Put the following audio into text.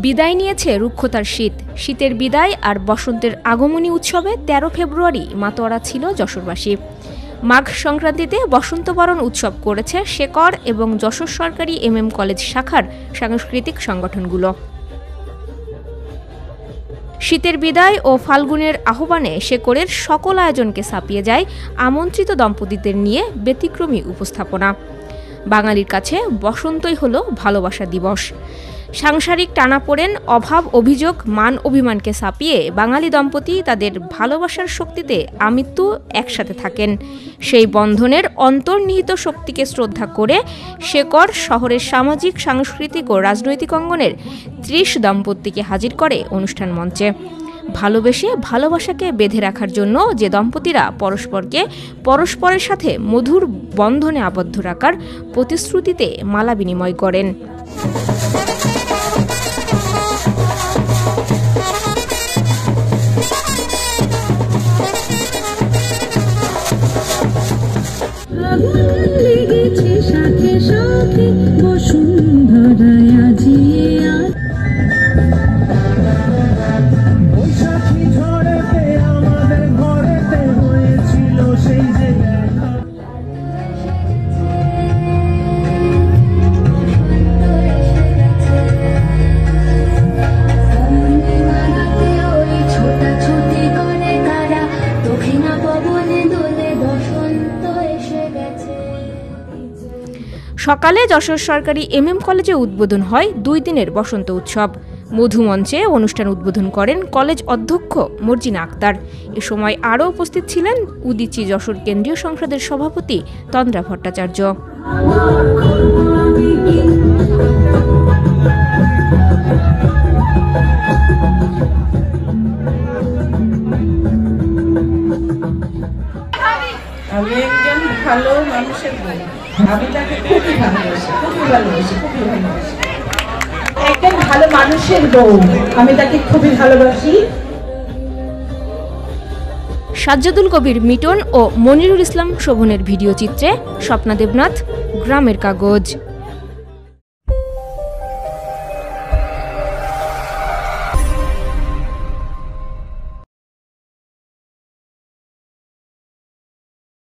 বিদায় নিয়েছে রুক্ষতার শীত। শীতের বিদায় আর বসন্তের আগমনী উৎসবে ১৩ ফেব্রুয়ারি মাতোয়ারা ছিল যশোরবাসী। মাঘ সংক্রান্তিতে বসন্তবরণ উৎসব করেছে শেকর এবং যশোর সরকারি MM কলেজ শাখার সাংস্কৃতিক সংগঠনগুলো। শীতের বিদায় ও ফাল্গুনের আহ্বানে শেকরের সকল আয়োজনকে ছাপিয়ে যায় আমন্ত্রিত দম্পতিদের নিয়ে ব্যতিক্রমী উপস্থাপনা। বাঙালির কাছে বসন্তই হলো ভালোবাসা দিবস। সাংসারিক টানাপোড়েন, অভাব, অভিযোগ, মান অভিমানকে ছাপিয়ে বাঙালি দম্পতি তাদের ভালোবাসার শক্তিতে আমৃত্যু একসাথে থাকেন। সেই বন্ধনের অন্তর্নিহিত শক্তিকে শ্রদ্ধা করে শেকর শহরের সামাজিক, সাংস্কৃতিক ও রাজনৈতিক অঙ্গনের ৩০ দম্পতিকে হাজির করে অনুষ্ঠান মঞ্চে। ভালোবেসে ভালোবাসাকে বেঁধে রাখার জন্য যে দম্পতিরা পরস্পরকে পরস্পরের সাথে মধুর বন্ধনে আবদ্ধ রাখার প্রতিশ্রুতিতে মালা বিনিময় করেন। সকালে যশোর সরকারি MM কলেজে উদ্বোধন হয় ২ দিনের বসন্ত উৎসব। মধুমঞ্চে অনুষ্ঠান উদ্বোধন করেন কলেজ অধ্যক্ষ মর্জিনা আক্তার। এ সময় আরও উপস্থিত ছিলেন উদীচী যশোর কেন্দ্রীয় সংসদের সভাপতি তন্দ্রা ভট্টাচার্য। আমি একজন ভালো মানুষের বউ, আমি তাকে খুবই ভালোবাসি, একজন ভালো মানুষের বউ, আমি তাকে খুবই ভালোবাসি। সাজ্জাদুল কবির মিটন ও মনিরুল ইসলাম শোভনের ভিডিও চিত্রে স্বপ্না দেবনাথ, গ্রামের কাগজ।